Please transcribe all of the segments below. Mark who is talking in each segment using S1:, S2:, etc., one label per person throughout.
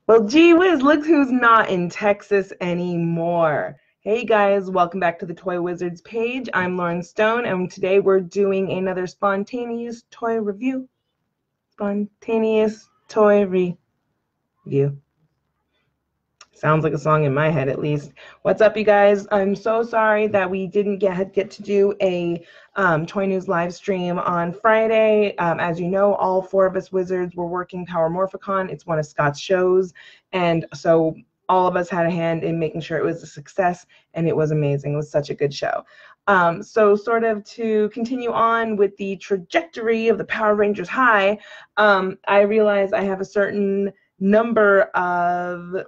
S1: Well, gee whiz, look who's not in Texas anymore. Hey guys, welcome back to the Toy Wizards page. I'm Loryn Stone, and today we're doing another spontaneous toy review. Spontaneous toy review. Sounds like a song in my head, at least. What's up, you guys? I'm so sorry that we didn't get to do a Toy News live stream on Friday. As you know, all four of us wizards were working Power Morphicon. It's one of Scott's shows, and so all of us had a hand in making sure it was a success, and it was amazing. It was such a good show. So sort of to continue on with the trajectory of the Power Rangers high, I realize I have a certain number of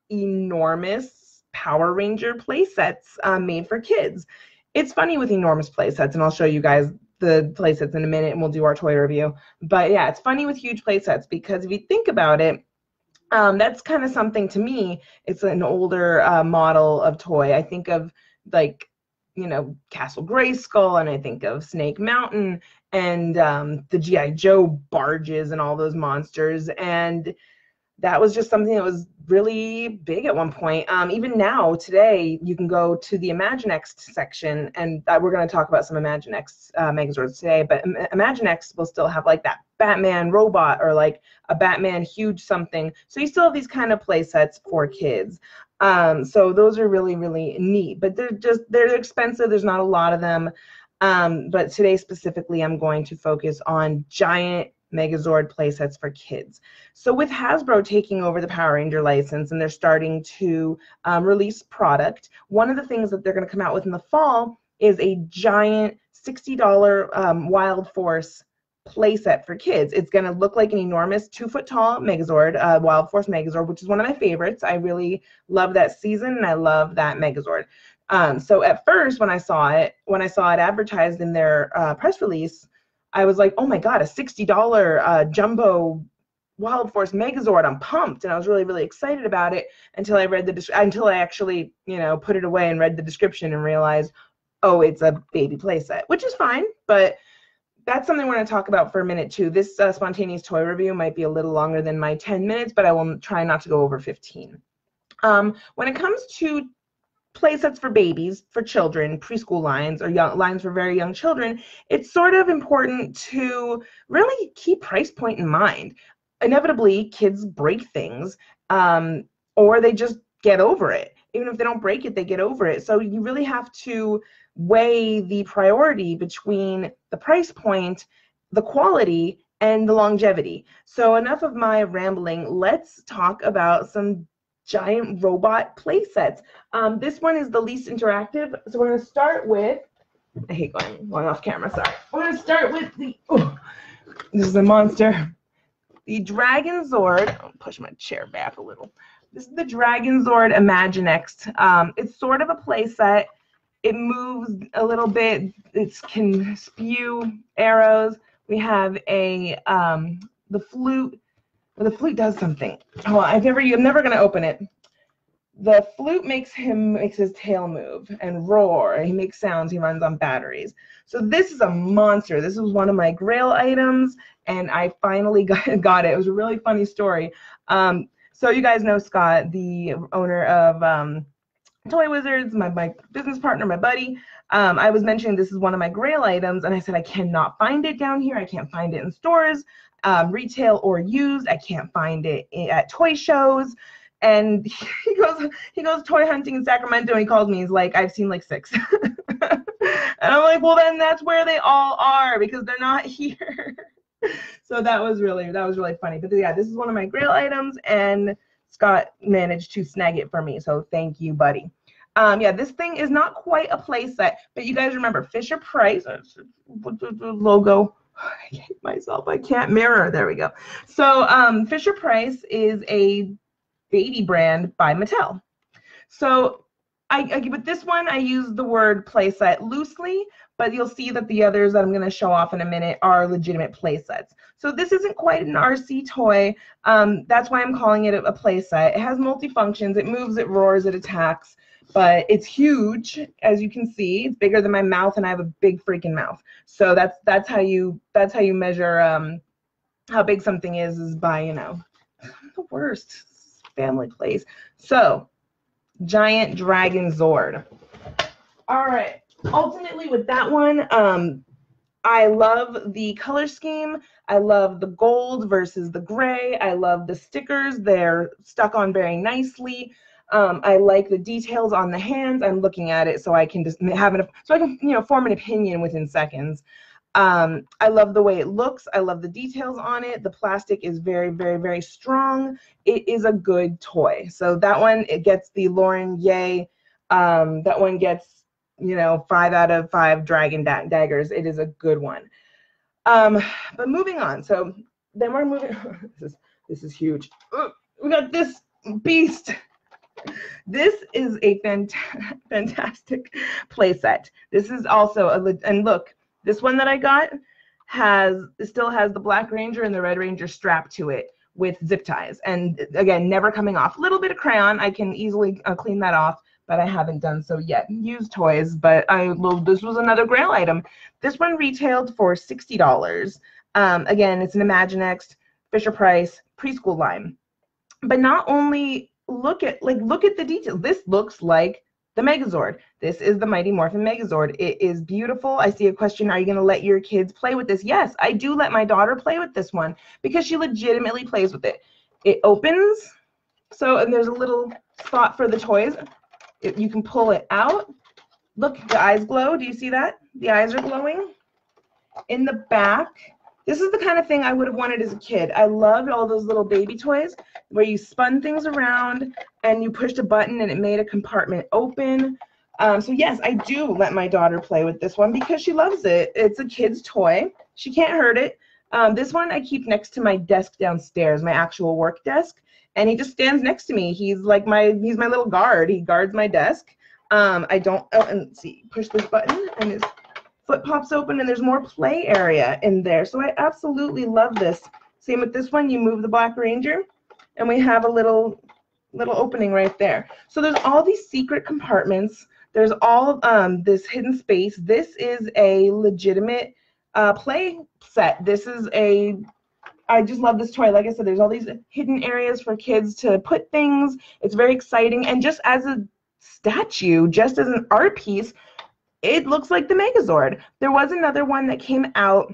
S1: enormous Power Ranger playsets made for kids. It's funny with enormous playsets, and I'll show you guys the playsets in a minute, and we'll do our toy review. But yeah, it's funny with huge playsets because if you think about it, that's kind of something to me. It's an older model of toy. I think of like, you know, Castle Grayskull, and I think of Snake Mountain and the G.I. Joe barges and all those monsters. And that was just something that was really big at one point. Even now, today, you can go to the Imaginext section, and we're going to talk about some Imaginext Megazords today, but Imaginext will still have like that Batman robot or like a Batman huge something. So you still have these kind of play sets for kids. So those are really, really neat, but they're expensive. There's not a lot of them. But today specifically, I'm going to focus on giant Megazord playsets for kids. So with Hasbro taking over the Power Ranger license and they're starting to release product, one of the things that they're going to come out with in the fall is a giant $60 Wild Force playset for kids. It's going to look like an enormous 2-foot tall Megazord, Wild Force Megazord, which is one of my favorites. I really love that season, and I love that Megazord. So at first, when I saw it advertised in their press release, I was like, oh my God, a $60 jumbo Wild Force Megazord. I'm pumped, and I was really, really excited about it until I read until I actually, you know, put it away and read the description and realized, oh, it's a baby playset, which is fine, but that's something we're going to talk about for a minute too. This spontaneous toy review might be a little longer than my 10 minutes, but I will try not to go over 15. When it comes to playsets for babies, for children, preschool lines, or lines for very young children, it's sort of important to really keep price point in mind. Inevitably, kids break things, or they just get over it. Even if they don't break it, they get over it. So you really have to weigh the priority between the price point, the quality, and the longevity. So enough of my rambling. Let's talk about some giant robot play sets. This one is the least interactive. So we're going to start with, I hate going off camera, sorry. We're going to start with this is a monster. The Dragon Zord. I'll push my chair back a little. This is the Dragon Zord Imaginext. It's sort of a play set. It moves a little bit. It can spew arrows. We have the flute. Well, the flute does something. Oh, I'm never going to open it. The flute makes his tail move and roar. He makes sounds. He runs on batteries. So this is a monster. This was one of my grail items, and I finally got it. It was a really funny story. So you guys know Scott, the owner of Toy Wizards, my business partner, my buddy. I was mentioning this is one of my grail items, and I said I cannot find it down here. I can't find it in stores, retail or used. I can't find it at toy shows. And he goes toy hunting in Sacramento, and he calls me. He's like, I've seen like 6. And I'm like, well, then that's where they all are, because they're not here. So that was really funny. But yeah, this is one of my grail items, and Scott managed to snag it for me. So thank you, buddy. Yeah, this thing is not quite a play set, but you guys remember Fisher Price logo. I hate myself. I can't mirror. There we go. So Fisher Price is a baby brand by Mattel. So with this one, I use the word playset loosely, but you'll see that the others that I'm going to show off in a minute are legitimate playsets. So this isn't quite an RC toy. That's why I'm calling it a playset. It has multifunctions. It moves, it roars, it attacks, but it's huge, as you can see. It's bigger than my mouth, and I have a big freaking mouth. So that's how you measure how big something is by, you know, I'm the worst. family plays. So, giant dragon Zord. All right. Ultimately, with that one, I love the color scheme. I love the gold versus the gray. I love the stickers. They're stuck on very nicely. I like the details on the hands. I'm looking at it so I can just have so I can, you know, form an opinion within seconds. I love the way it looks. I love the details on it. The plastic is very, very, very strong. It is a good toy. So that one, it gets the Loryn yay. That one gets, you know, 5 out of 5 dragon daggers. It is a good one. But moving on. So then we're moving. This is huge. We got this beast. This is a fantastic play set. This is also and look, this one that I got still has the Black Ranger and the Red Ranger strapped to it with zip ties, and again, never coming off. A little bit of crayon, I can easily clean that off, but I haven't done so yet. Used toys, but this was another Grail item. This one retailed for $60. Again, it's an Imaginext, Fisher Price preschool line. But not only look at the details. This looks like the Megazord. This is the Mighty Morphin Megazord. It is beautiful. I see a question, are you going to let your kids play with this? Yes, I do let my daughter play with this one because she legitimately plays with it. It opens, and there's a little spot for the toys. You can pull it out. Look, the eyes glow. Do you see that? The eyes are glowing. In the back, this is the kind of thing I would have wanted as a kid. I loved all those little baby toys where you spun things around and you pushed a button and it made a compartment open. So yes, I do let my daughter play with this one because she loves it. It's a kid's toy. She can't hurt it. This one I keep next to my desk downstairs, my actual work desk, and he just stands next to me. He's like he's my little guard. He guards my desk. I don't, and see, push this button and his foot pops open and there's more play area in there. So I absolutely love this. Same with this one. You move the Black Ranger and we have a little opening right there. So there's all these secret compartments. There's all this hidden space. This is a legitimate play set. I just love this toy. Like I said, there's all these hidden areas for kids to put things. It's very exciting. And just as a statue, just as an art piece, it looks like the Megazord. There was another one that came out.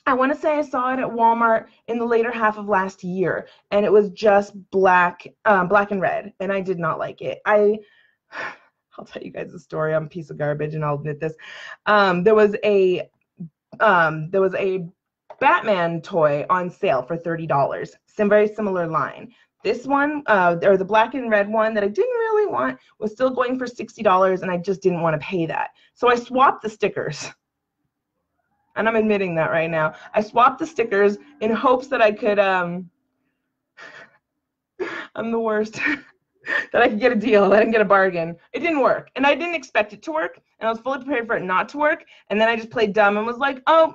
S1: I want to say I saw it at Walmart in the later half of last year, and it was just black and red, and I did not like it. I'll tell you guys a story. I'm a piece of garbage, and I'll admit this. There was a Batman toy on sale for $30. Some very similar line. This one, or the black and red one that I didn't really want, was still going for $60, and I just didn't want to pay that. So I swapped the stickers. And I'm admitting that right now. I swapped the stickers in hopes that I could, I'm the worst, that I could get a deal, that I can get a bargain. It didn't work, and I didn't expect it to work, and I was fully prepared for it not to work, and then I just played dumb and was like, oh,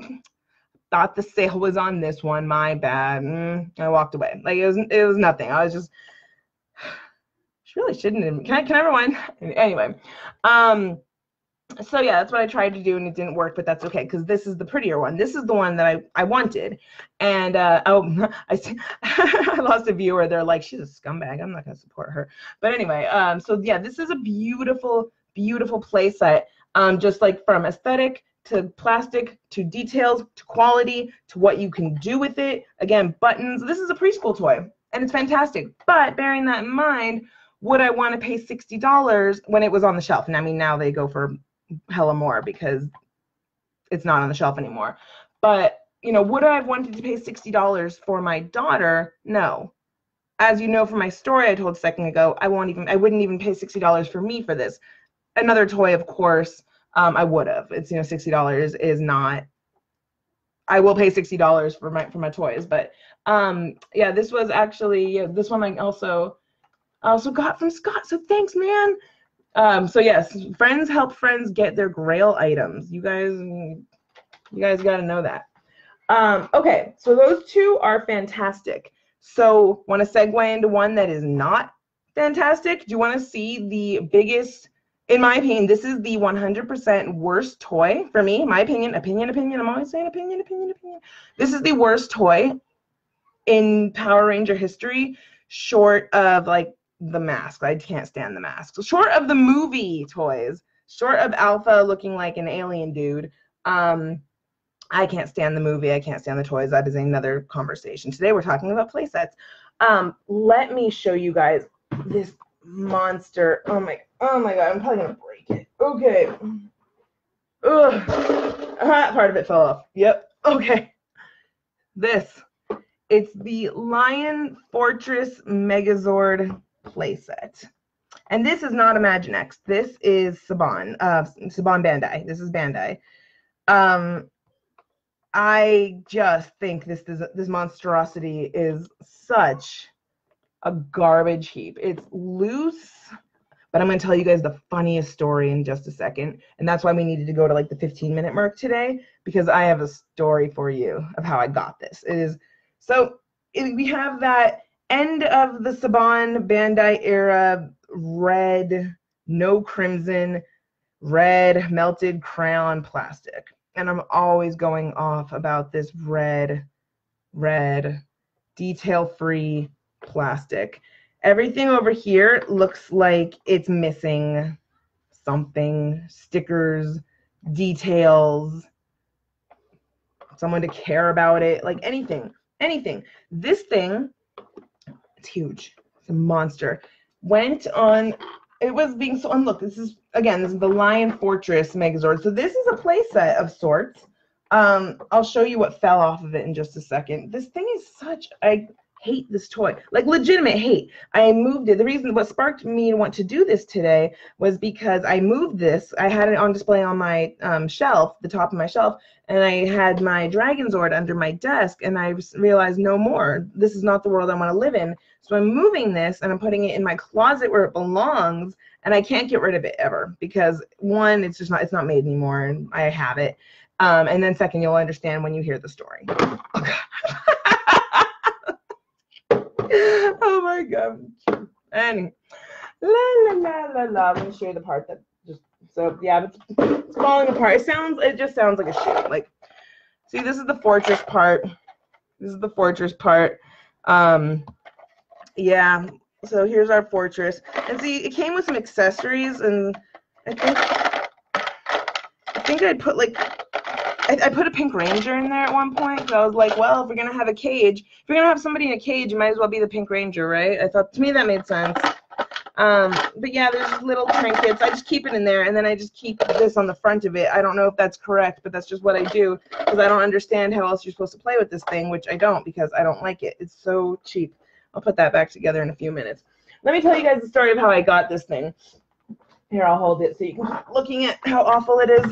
S1: thought the sale was on this one, my bad. I walked away. Like it was nothing. I was just, she really shouldn't have. Can I rewind? Anyway, so yeah, that's what I tried to do and it didn't work, but that's okay because this is the prettier one. This is the one that I wanted, and I lost a viewer. They're like, she's a scumbag. I'm not gonna support her. But anyway, so yeah, this is a beautiful, beautiful play set. Just like from aesthetic to plastic, to details, to quality, to what you can do with it. Again, buttons. This is a preschool toy, and it's fantastic. But bearing that in mind, would I want to pay $60 when it was on the shelf? And I mean, now they go for hella more because it's not on the shelf anymore. But, you know, would I have wanted to pay $60 for my daughter? No. As you know from my story I told a second ago, I wouldn't even pay $60 for me for this. Another toy, of course, I would have. It's, you know, $60 is not, I will pay $60 for my toys, but yeah, this was actually, this one I also got from Scott, so thanks, man. So yes, friends help friends get their Grail items. You guys got to know that. Okay, so those two are fantastic. So want to segue into one that is not fantastic? Do you want to see the biggest? In my opinion, this is the 100% worst toy for me. My opinion. I'm always saying opinion. This is the worst toy in Power Ranger history. short of like the mask. I can't stand the mask. Short of the movie toys, short of Alpha looking like an alien dude. I can't stand the movie. I can't stand the toys. That is another conversation. Today we're talking about play sets. Let me show you guys this monster. Oh my God, I'm probably gonna break it. Okay. Ugh. Part of it fell off. Yep. Okay. It's the Lion Fortress Megazord playset. And this is not Imaginext. This is Saban Bandai. This is Bandai. I just think this monstrosity is such a garbage heap. It's loose, but I'm going to tell you guys the funniest story in just a second. And that's why we needed to go to like the 15-minute mark today, because I have a story for you of how I got this. We have that end of the Saban Bandai era red, no crimson, red melted crayon plastic. And I'm always going off about this red, detail-free plastic. Everything over here looks like it's missing something, stickers, details, someone to care about it, like anything. This thing, it's huge. It's a monster. Went on, it was being sold, and look, this is the Lion Fortress Megazord. So this is a play set of sorts. I'll show you what fell off of it in just a second. This thing is I hate this toy, like legitimate hate. I moved it. The reason what sparked me to want to do this today was because I moved this. I had it on display on my shelf, the top of my shelf, and I had my Dragon Zord under my desk, and I realized no more. This is not the world I want to live in. So I'm moving this and I'm putting it in my closet where it belongs, and I can't get rid of it ever because one, it's not made anymore, and I have it. And then second, you'll understand when you hear the story. Oh, oh my God. And let me show you the part that it's falling apart. It just sounds like a shit. Like, see, this is the fortress part. Yeah, so here's our fortress. And see, it came with some accessories, and I think I put I put a pink ranger in there at one point. So I was like, well, if we're gonna have somebody in a cage, you might as well be the pink ranger, right? I thought, to me, that made sense. But yeah, there's little trinkets. I just keep it in there, and then I just keep this on the front of it. I don't know if that's correct, but that's just what I do, because I don't understand how else you're supposed to play with this thing, which I don't, because I don't like it. It's so cheap. I'll put that back together in a few minutes. Let me tell you guys the story of how I got this thing. Here, I'll hold it so you can keep looking at how awful it is.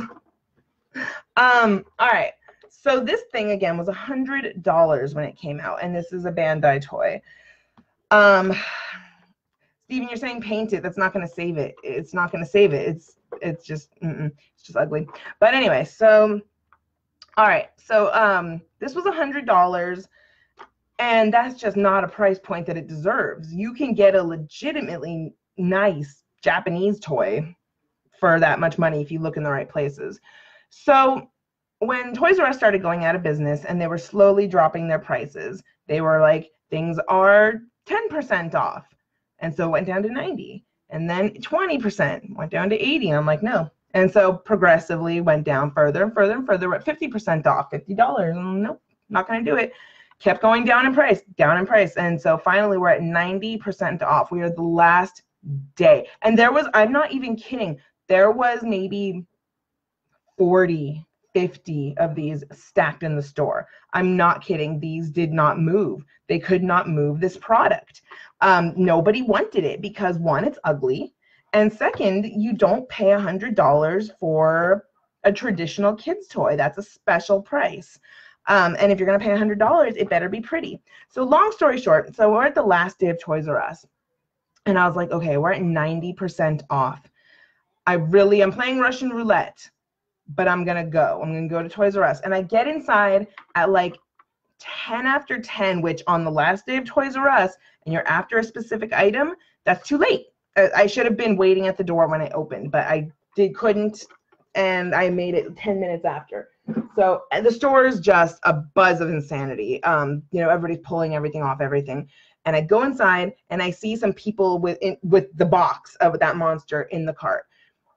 S1: All right. So this thing, again, was $100 when it came out, and this is a Bandai toy. Steven, you're saying paint it. That's not going to save it. It's not going to save it. It's just ugly. But anyway, so all right. So this was $100. And that's just not a price point that it deserves. You can get a legitimately nice Japanese toy for that much money if you look in the right places. So when Toys R Us started going out of business and they were slowly dropping their prices, they were like, things are 10% off. And so it went down to 90. And then 20% went down to 80. And I'm like, no. And so progressively went down further and further and further. We're at 50% off, $50. Nope, not going to do it. Kept going down in price. And so finally we're at 90% off. We are the last day. And I'm not even kidding, there was maybe 40, 50 of these stacked in the store. I'm not kidding. These did not move. They could not move this product. Nobody wanted it because, one, it's ugly. And second, you don't pay $100 for a traditional kids toy. That's a special price. And if you're going to pay $100, it better be pretty. So long story short, so we're at the last day of Toys R Us. And I was like, okay, we're at 90% off. I'm playing Russian roulette, but I'm going to go. I'm going to go to Toys R Us. And I get inside at like 10 after 10, which on the last day of Toys R Us, and you're after a specific item, that's too late. I should have been waiting at the door when I opened, but I couldn't, and I made it 10 minutes after. So the store is just a buzz of insanity. Everybody's pulling everything off everything. And I go inside and I see some people with the box of that monster in the cart.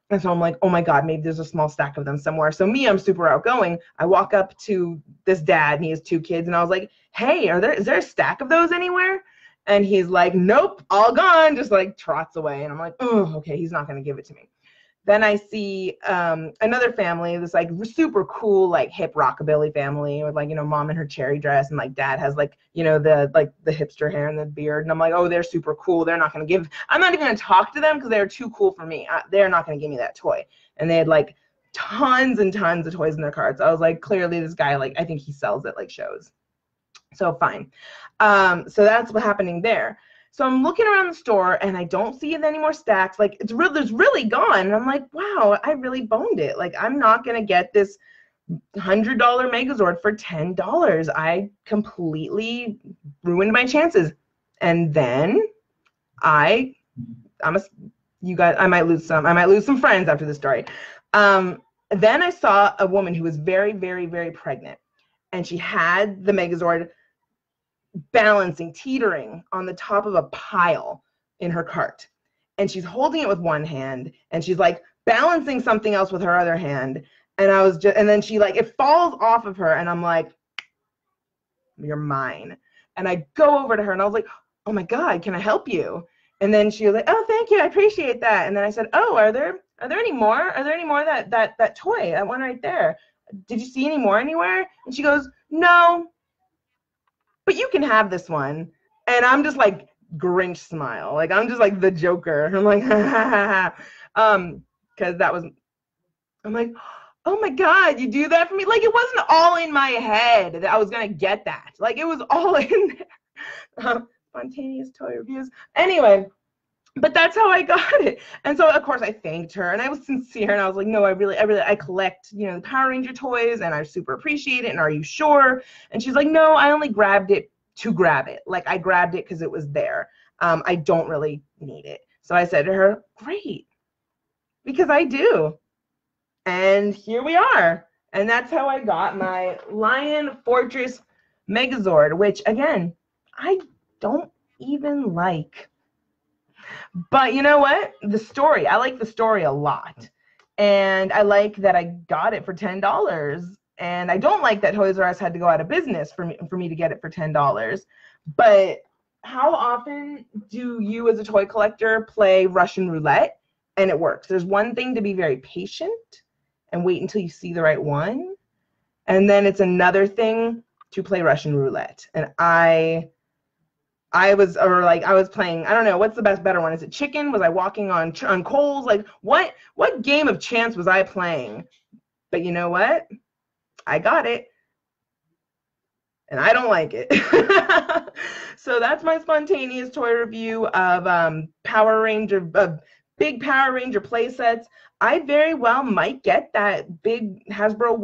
S1: And so I'm like, oh my God, maybe there's a small stack of them somewhere. So me, I'm super outgoing. I walk up to this dad and he has 2 kids. And I was like, hey, is there a stack of those anywhere? And he's like, nope, all gone, just like trots away. And I'm like, oh, okay, he's not going to give it to me. Then I see another family, this like super cool, like hip rockabilly family with like, you know, mom in her cherry dress and like dad has like, you know, the hipster hair and the beard. And I'm like, oh, they're super cool. They're not going to give, I'm not even going to talk to them because they're too cool for me. They're not going to give me that toy. And they had like tons and tons of toys in their carts. I was like, clearly this guy, like, I think he sells it like shows. So fine. So that's what's happening there. So I'm looking around the store and I don't see any more stacks. Like there's really gone. And I'm like, wow, I really boned it. Like I'm not gonna get this $100 Megazord for $10. I completely ruined my chances. And then I might lose some friends after this story. Then I saw a woman who was very, very, very pregnant, and she had the Megazord balancing, teetering on the top of a pile in her cart. And she's holding it with one hand and she's like balancing something else with her other hand. And then she like, it falls off of her and I'm like, you're mine. And I go over to her and I was like, oh my God, can I help you? And then she was like, oh, thank you, I appreciate that. And then I said, oh, are there any more? Are there any more that toy, that one right there? Did you see any more anywhere? And she goes, no, but you can have this one. And I'm just like Grinch smile. Like I'm just like the Joker. I'm like, ha ha ha. Because I'm like, oh my God, you do that for me? Like it wasn't all in my head that I was gonna get that. Like it was all in there. Spontaneous toy reviews. Anyway, but that's how I got it. And so of course I thanked her and I was sincere and I was like, no, I collect, you know, the Power Ranger toys and I super appreciate it. And are you sure? And she's like, no, I only grabbed it to grab it. Like I grabbed it because it was there. I don't really need it. So I said to her, great, because I do. And here we are. And that's how I got my Lion Fortress Megazord, which again, I don't even like. But you know what? The story, I like the story a lot. And I like that I got it for $10. And I don't like that Toys R Us had to go out of business for me to get it for $10. But how often do you as a toy collector play Russian roulette and it works? There's one thing to be very patient and wait until you see the right one. And then it's another thing to play Russian roulette. And I was playing, I don't know, what's the better one? Is it chicken? Was I walking on coals? Like what game of chance was I playing? But you know what? I got it. And I don't like it. So that's my spontaneous toy review of big Power Ranger playsets. I very well might get that big Hasbro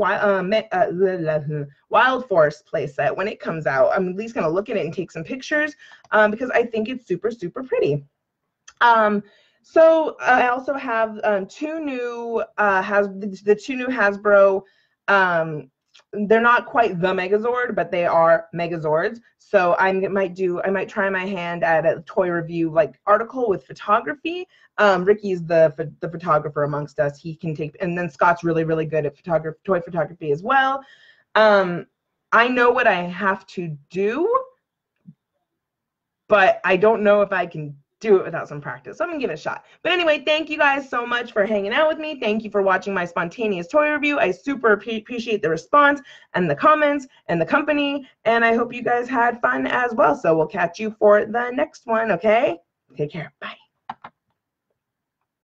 S1: Wild Force playset when it comes out. I'm at least going to look at it and take some pictures because I think it's super, super pretty. So I also have the two new Hasbro. They're not quite the Megazord, but they are Megazords. So I might try my hand at a toy review like article with photography. Ricky's the photographer amongst us. He can take, and then Scott's really, really good at toy photography as well. I know what I have to do, but I don't know if I can do it without some practice. So I'm gonna give it a shot. But anyway, thank you guys so much for hanging out with me. Thank you for watching my spontaneous toy review. I super appreciate the response and the comments and the company, and I hope you guys had fun as well. So we'll catch you for the next one, okay? Take care. Bye.